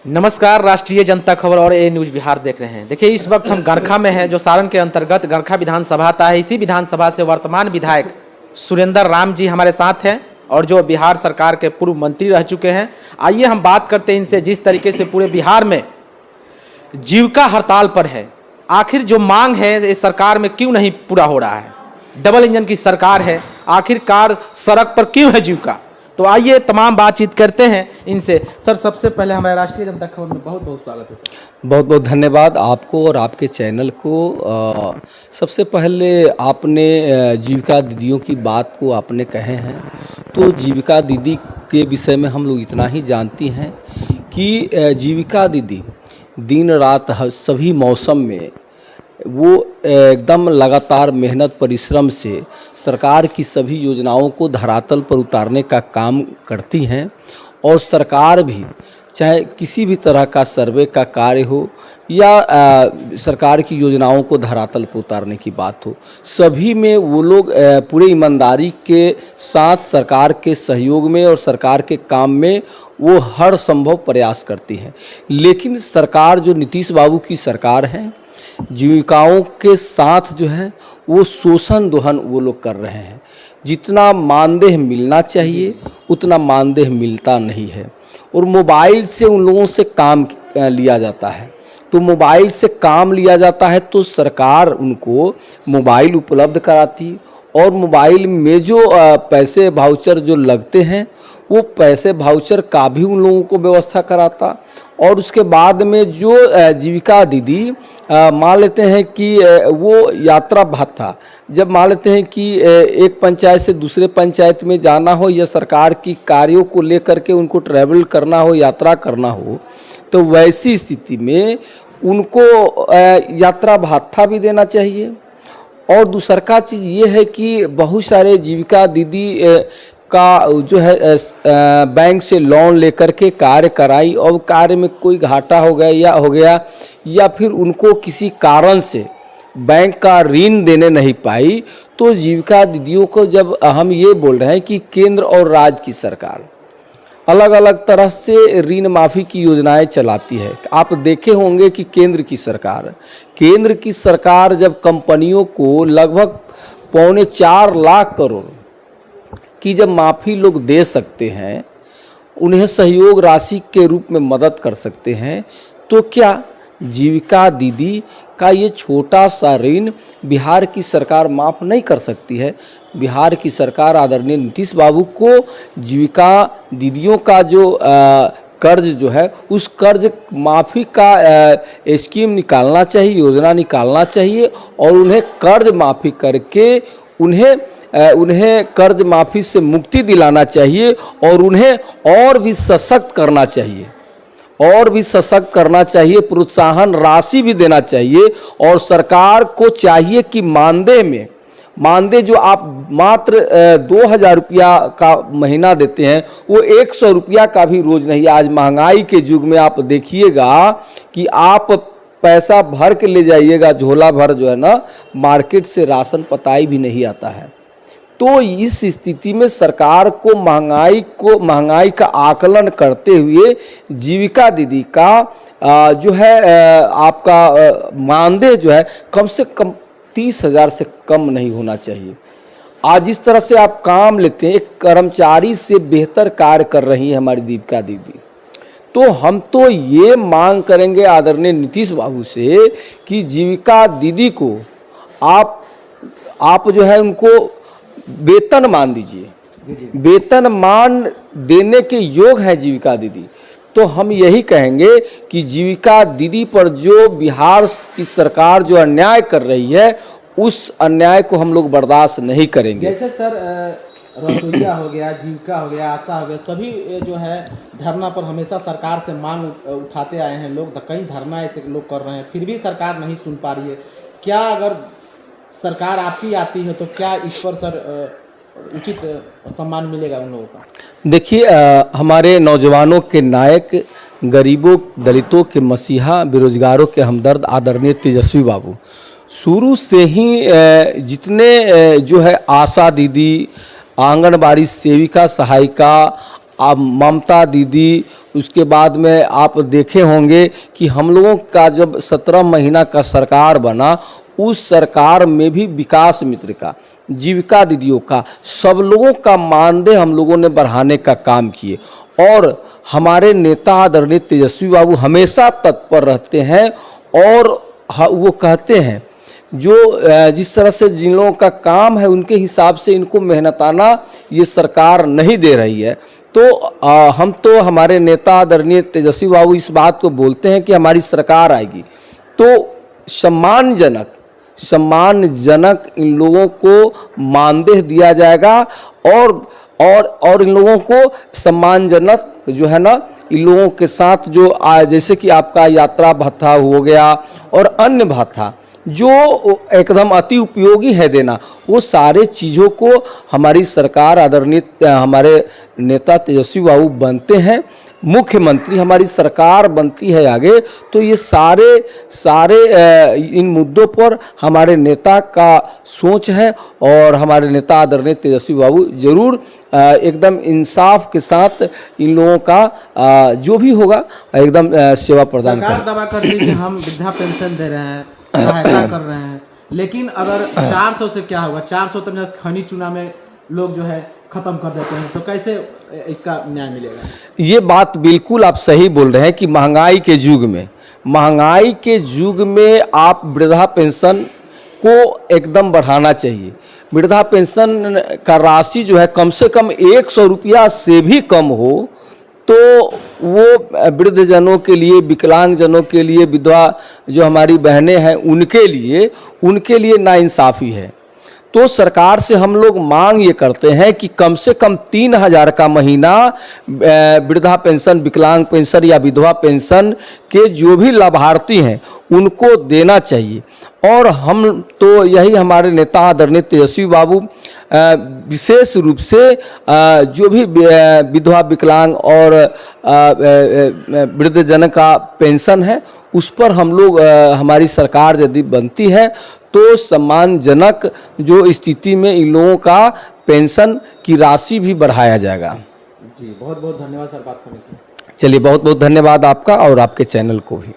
नमस्कार, राष्ट्रीय जनता खबर और ए न्यूज बिहार देख रहे हैं। देखिए, इस वक्त हम गरखा में हैं, जो सारण के अंतर्गत गरखा विधानसभा आता है। इसी विधानसभा से वर्तमान विधायक सुरेंद्र राम जी हमारे साथ हैं और जो बिहार सरकार के पूर्व मंत्री रह चुके हैं। आइए हम बात करते हैं इनसे। जिस तरीके से पूरे बिहार में जीविका हड़ताल पर है, आखिर जो मांग है इस सरकार में क्यों नहीं पूरा हो रहा है? डबल इंजन की सरकार है, आखिरकार सड़क पर क्यों है जीविका? तो आइए तमाम बातचीत करते हैं इनसे। सर, सबसे पहले हमारे राष्ट्रीय जनता खबर में बहुत बहुत स्वागत है सर। बहुत बहुत धन्यवाद आपको और आपके चैनल को। सबसे पहले आपने जीविका दीदियों की बात को आपने कहे हैं, तो जीविका दीदी के विषय में हम लोग इतना ही जानती हैं कि जीविका दीदी दिन रात सभी मौसम में वो एकदम लगातार मेहनत परिश्रम से सरकार की सभी योजनाओं को धरातल पर उतारने का काम करती हैं। और सरकार भी चाहे किसी भी तरह का सर्वे का कार्य हो या सरकार की योजनाओं को धरातल पर उतारने की बात हो, सभी में वो लोग पूरे ईमानदारी के साथ सरकार के सहयोग में और सरकार के काम में वो हर संभव प्रयास करती हैं। लेकिन सरकार जो नीतीश बाबू की सरकार है, जीविकाओं के साथ जो है वो शोषण दोहन वो लोग कर रहे हैं। जितना मानदेय मिलना चाहिए उतना मानदेय मिलता नहीं है और मोबाइल से उन लोगों से काम लिया जाता है। तो मोबाइल से काम लिया जाता है तो सरकार उनको मोबाइल उपलब्ध कराती और मोबाइल में जो पैसे वाउचर जो लगते हैं वो पैसे वाउचर का भी उन लोगों को व्यवस्था कराता। और उसके बाद में जो जीविका दीदी मान लेते हैं कि वो यात्रा भत्ता, जब मान लेते हैं कि एक पंचायत से दूसरे पंचायत में जाना हो या सरकार की कार्यों को लेकर के उनको ट्रैवल करना हो, यात्रा करना हो, तो वैसी स्थिति में उनको यात्रा भत्ता भी देना चाहिए। और दूसरा का चीज़ ये है कि बहुत सारे जीविका दीदी का जो है बैंक से लोन लेकर के कार्य कराई और कार्य में कोई घाटा हो गया या फिर उनको किसी कारण से बैंक का ऋण देने नहीं पाई, तो जीविका दीदियों को जब हम ये बोल रहे हैं कि केंद्र और राज्य की सरकार अलग अलग तरह से ऋण माफ़ी की योजनाएं चलाती है। आप देखे होंगे कि केंद्र की सरकार जब कंपनियों को लगभग 4.25 लाख करोड़ की जब माफ़ी लोग दे सकते हैं, उन्हें सहयोग राशि के रूप में मदद कर सकते हैं, तो क्या जीविका दीदी का ये छोटा सा ऋण बिहार की सरकार माफ़ नहीं कर सकती है? बिहार की सरकार आदरणीय नीतीश बाबू को जीविका दीदियों का जो कर्ज जो है उस कर्ज माफ़ी का स्कीम निकालना चाहिए, योजना निकालना चाहिए और उन्हें कर्ज माफ़ी करके उन्हें कर्ज माफ़ी से मुक्ति दिलाना चाहिए और उन्हें और भी सशक्त करना चाहिए, प्रोत्साहन राशि भी देना चाहिए। और सरकार को चाहिए कि मानदेय जो आप मात्र 2000 रुपया का महीना देते हैं, वो 100 रुपया का भी रोज नहीं। आज महंगाई के युग में आप देखिएगा कि आप पैसा भर के ले जाइएगा, झोला भर जो है ना, मार्केट से राशन पताई भी नहीं आता है। तो इस स्थिति में सरकार को महंगाई का आकलन करते हुए जीविका दीदी का जो है आपका मानदेय जो है कम से कम 30,000 से कम नहीं होना चाहिए। आज जिस तरह से आप काम लेते हैं, एक कर्मचारी से बेहतर कार्य कर रही है हमारी जीविका दीदी। तो हम तो ये मांग करेंगे आदरणीय नीतीश बाबू से कि जीविका दीदी को आप जो है उनको वेतन मान दीजिए। वेतन मान देने के योग है जीविका दीदी। तो हम यही कहेंगे कि जीविका दीदी पर जो बिहार की सरकार जो अन्याय कर रही है, उस अन्याय को हम लोग बर्दाश्त नहीं करेंगे। जैसे सर रसोईया हो गया, जीविका हो गया, आशा हो गया, सभी जो है धरना पर हमेशा सरकार से मांग उठाते आए हैं लोग। कई धरना ऐसे लोग कर रहे हैं, फिर भी सरकार नहीं सुन पा रही है। क्या अगर सरकार आपकी आती है तो क्या इस पर सर उचित सम्मान मिलेगा उन लोगों का? देखिए, हमारे नौजवानों के नायक, गरीबों दलितों के मसीहा, बेरोजगारों के हमदर्द आदरणीय तेजस्वी बाबू शुरू से ही जितने जो है आशा दीदी, आंगनबाड़ी सेविका सहायिका, ममता दीदी उसके बाद में आप देखे होंगे कि हम लोगों का जब 17 महीना का सरकार बना, उस सरकार में भी विकास मित्र का, जीविका दीदियों का, सब लोगों का मानदेय हम लोगों ने बढ़ाने का काम किए। और हमारे नेता आदरणीय तेजस्वी बाबू हमेशा तत्पर रहते हैं और वो कहते हैं जो जिस तरह से जिन लोगों का काम है उनके हिसाब से इनको मेहनताना ये सरकार नहीं दे रही है। तो हम तो हमारे नेता आदरणीय तेजस्वी बाबू इस बात को बोलते हैं कि हमारी सरकार आएगी तो सम्मानजनक इन लोगों को मानदेय दिया जाएगा और इन लोगों को सम्मानजनक जो है ना, इन लोगों के साथ जो जैसे कि आपका यात्रा भत्ता हो गया और अन्य भत्ता जो एकदम अति उपयोगी है देना, वो सारे चीज़ों को हमारी सरकार आदरणीय हमारे नेता तेजस्वी बाबू बनते हैं, मुख्यमंत्री हमारी सरकार बनती है आगे, तो ये सारे इन मुद्दों पर हमारे नेता का सोच है और हमारे नेता आदरणीय तेजस्वी बाबू जरूर एकदम इंसाफ के साथ इन लोगों का जो भी होगा एकदम सेवा प्रदान सरकार दावा कर दी कि हम वृद्धा पेंशन दे रहे हैं, सहायता कर रहे हैं, लेकिन अगर 400 से क्या होगा? 400 तो खनी चूना में लोग जो है खत्म कर देते हैं, तो कैसे इसका न्याय मिलेगा? ये बात बिल्कुल आप सही बोल रहे हैं कि महंगाई के युग में आप वृद्धा पेंशन को एकदम बढ़ाना चाहिए। वृद्धा पेंशन का राशि जो है कम से कम 100 रुपया से भी कम हो तो वो वृद्धजनों के लिए, विकलांगजनों के लिए, विधवा जो हमारी बहनें हैं उनके लिए नाइंसाफ़ी है। तो सरकार से हम लोग मांग ये करते हैं कि कम से कम 3000 का महीना वृद्धा पेंशन, विकलांग पेंशन या विधवा पेंशन के जो भी लाभार्थी हैं उनको देना चाहिए। और हम तो यही हमारे नेता आदरणीय तेजस्वी बाबू विशेष रूप से जो भी विधवा, विकलांग और वृद्धजन का पेंशन है उस पर हम लोग हमारी सरकार यदि बनती है तो सम्मानजनक जो स्थिति में इन लोगों का पेंशन की राशि भी बढ़ाया जाएगा। जी बहुत बहुत धन्यवाद सर बात करने के लिए। चलिए, बहुत बहुत धन्यवाद आपका और आपके चैनल को भी।